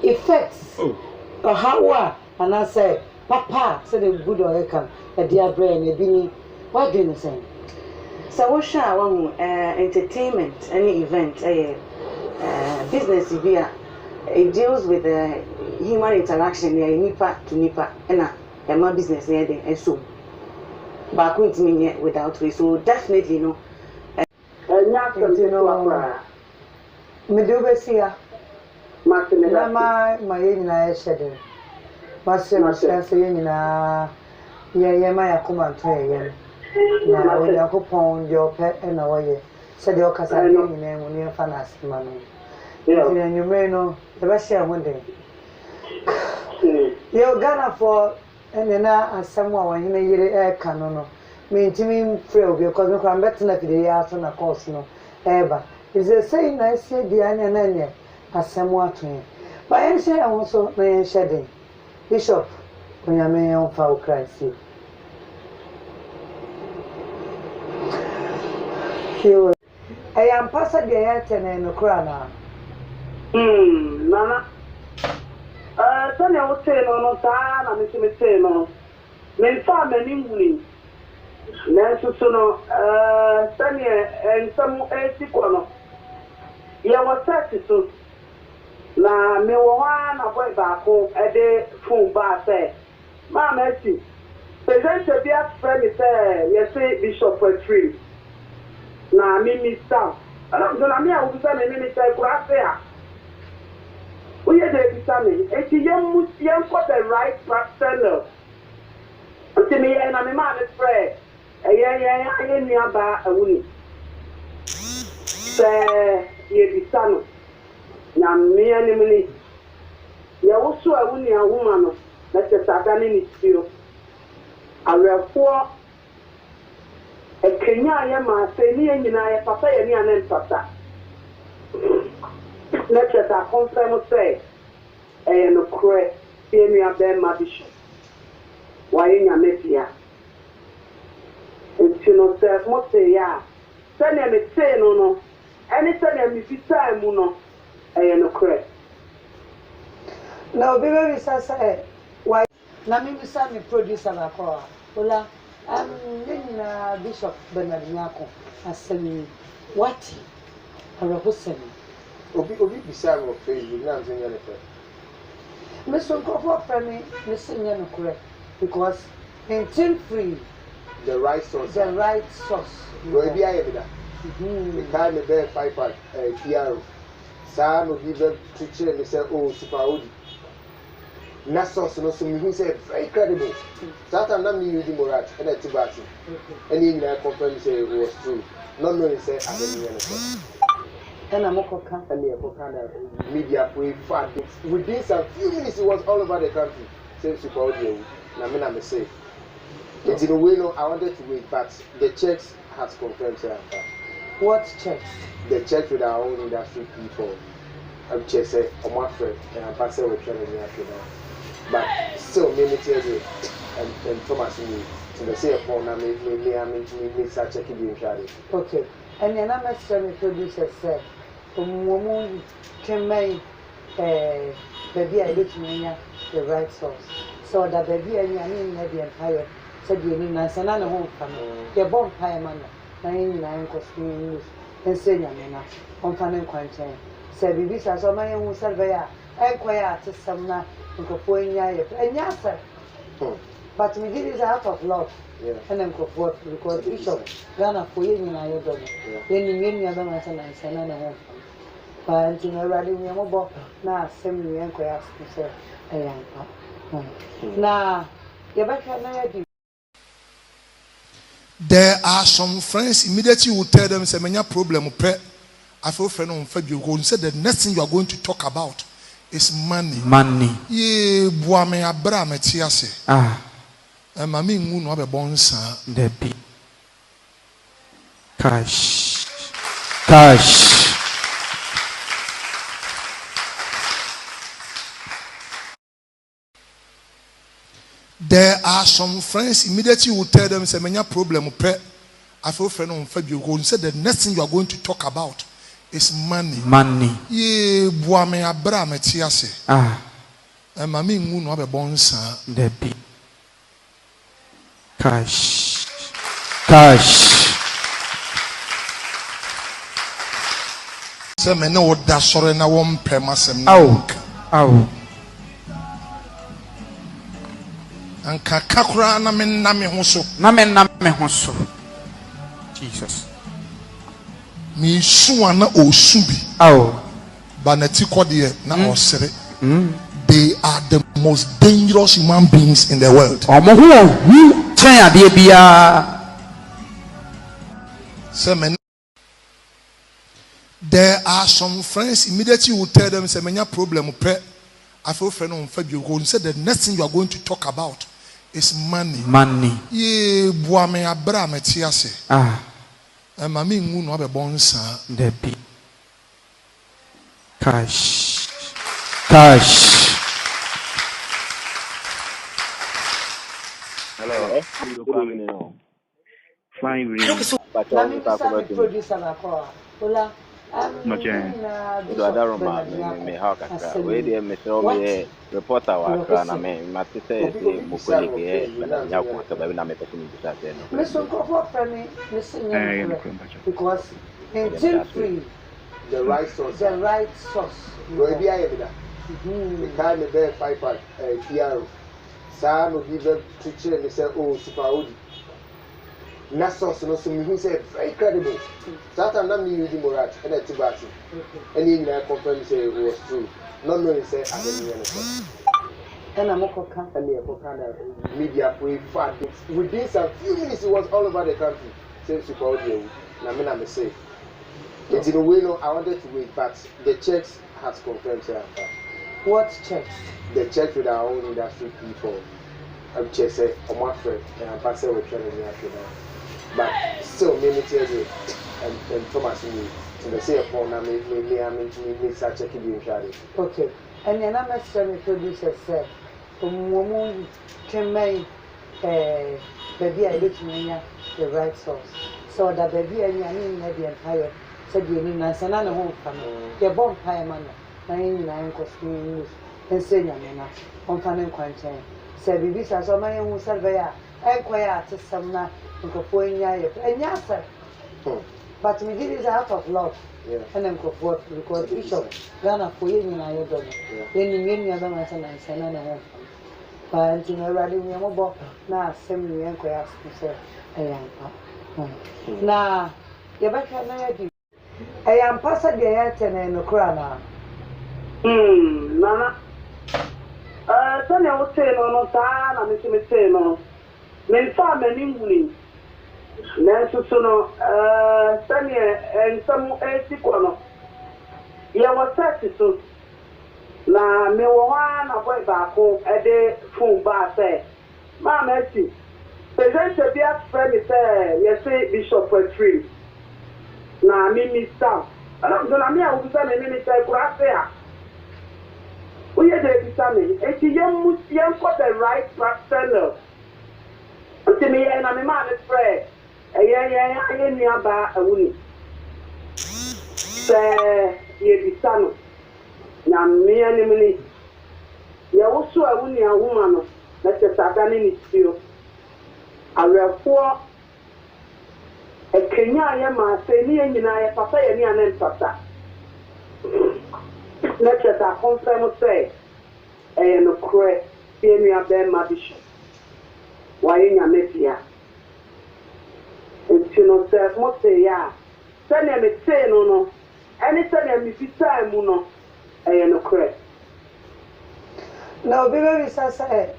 effects. Or how and I say, Papa said a good or can a dear brain, a bini. What do you say? So, what shall entertainment, any event, business, it deals with human interaction, nipa to nipa, and my business, and so. But I couldn't mean without way, so definitely no. Nyarko, you know, Medubesia. My in I said, Master saying, my command train. Now, when you upon your pet and away, said your cousin name when you're fantastic man. And you may know the Russia one day. You're gonna for and then as someone in a year air cannon. Mean to me, frail because I'm better than the after a course no ever. Is the same I said the onion as somewhat to him. But I say also my shedding. Bishop, when you may on foul Christ. I am passing the air and the crown. Nana. Tell you what say no time, I'm missing say no. Men farm and England. Nancy Sono, Sanya and some 80 corner. You was satisfied. Na me one avoid back home a day phone bar say, Mamma, present a dear friend, say, yes, say Bishop for 3. Na Mimi Stam. And I'm gonna me, I will send a minute there. We are there to tell me, it's a young for the right pastor. Until me and I'm a man is prayer. I am nearby Awuni. Say, ye be son. Now, me and me. You also Awuni a woman. That's a Saturday in its field. I will for a Kenya, my say, and I, Papa, and then Papa. Let us confirm say, and a cray, see me a bear, my bishop. Why in your media? And you know, self must say, yeah. Send them a say, no. Anytime you be time, no, and a cray. Now, baby, say, why? Now, me, me produce a call. Ola, I'm Bishop Bernard Nyarko. I said, what? I represent. Obi beside me on Facebook, now I'm saying anything. Mr. Crawford Family, Mr. Nyano correct because in free the right source. The right source. Well, be I ever. The kind of bear 5 PR. Some of you teacher and they say, oh, super old. That source, no, so me say very credible. That time, not me using Morat and a Tibati. And even I confirm say it was true. Not knowing say I don't know anything. And I'm okay. And the kind of media for fact within some few minutes it was all over the country. Same super audio. And I mean I'm say. It's in a way no I wanted to wait, but the checks has confirmed say what checks? The checks with our own industry people. I'm just say on my friend and I'm passing with training here now. But still many tell you and Thomas me to the say upon I me start checking the insurance. Okay. And then I'm a producer say woman can make baby I look in the right source. So that baby I mean the empire said you need and another home family. The bomb pie man, 99 costume news, and say Yamina on Fanning Quantain. Say babies as a man who surveyor, and quiet to some now, and yes, sir. But we did it out of love. Yeah. And then go forth because Bishop Ghana for you in our dog. Then you mean your dog and I send a home. But you know, riding your mobile now, send me and ask me, I am. Now, you're back at night. There are some friends immediately will tell them, say, "Many problem, I feel friend on February." Go and say the next thing you are going to talk about is money. Money. Yeah, boy, me abra me tiase. Ah. Mami ngu no be bonsa. Debbie. Cash. Cash. There are some friends immediately will tell them, say, "Many problem, I feel friend on February." Go and say the next thing you are going to talk about is money. Money. Ye boame abra metiase. Ah. And mami ngu no be bonsa. Debbie. Cash. Cash. Se me no da sore na won pemasem. Ow. Ow. Anka kakura na me ho so. Na me ho so. Jesus. Me suwa na osubi. Ow. Baneti kwode na osere. They are the most dangerous human beings in the world. Omo hu chen ade bia. Se me there are some friends immediately you will tell them say menya problem pe afro friend on fa bio say the next thing you are going to talk about is money. Money. Ye boame abra metiase. Ah. And mami ngu no be bonsa. Debbie. Cash. Cash. Hello. Good evening. Fine evening. Let me start the producer na call. Hola. Do other room me how kaka. We dey me show me reporter wa kra na me mate say mo colleague na Nyarko so ba na me person bi say no. Listen, go for me. Listen, because until free, The right source. the right source. Go be aye da. The kind me be 5 pack TR. Sa no bi be teacher me say oh super odi. Na source no so me who say very credible. That time na me use Morat and Tibati. And you na confirm say it was true. Not knowing say I don't know anything. And I'm okay. And the kind of media for fact within some few minutes it was all over the country. Say super audio. Na me na me say. It's in a way no I wanted to wait, but the church has confirmed say What checks? the church with our own industry people. I'm just say on my friend and I'm passing with training after that. But still, me tell you, and Thomas, me, so they say upon me start checking the insurance. Okay. And then I'm a semi producer said, Kumawood can make baby I look the right source. So that baby I mean the empire said you need and send on a home family. The bomb pie man, 99 costumes, and say Yamina, on family quarantine. Say, baby, so my own surveyor, and quiet to some night. But we did it out of love. And then go forth because Bishop Ghana for you in our daughter. Then you mean your other and send on a home. But you know, riding your mobile now, send me and quiet to say, I am. Now, you're back at night. I am passing the air and the crown. Nana. Tell you what say no, Tan, and Miss Say men fa many winning. Nancy Sono, Sunny and some 80 corner. You was satisfied. Na me one avoid back home a day phone bar say, Mamma, present a dear friend, say, yes, say Bishop for 3. Na me staff. And I'm gonna me, I will send a minute, I could say, we are there to Sammy. It's a young for the right channel. To me, and I'm a man of prayer. I am nearby Awuni. Say, ye be son. Now, me and me. You also a Awuni a woman. That's a Sagan in its field. I will for a Kenya, my say, me and I, Papa, and me and Papa. Let's just a confirm say, and a cray, see me a bear, my bishop. Why in your media? And you know, sir, must say, yeah. Send them a say no. Anytime you be time, no, I am a cray. No, baby, say,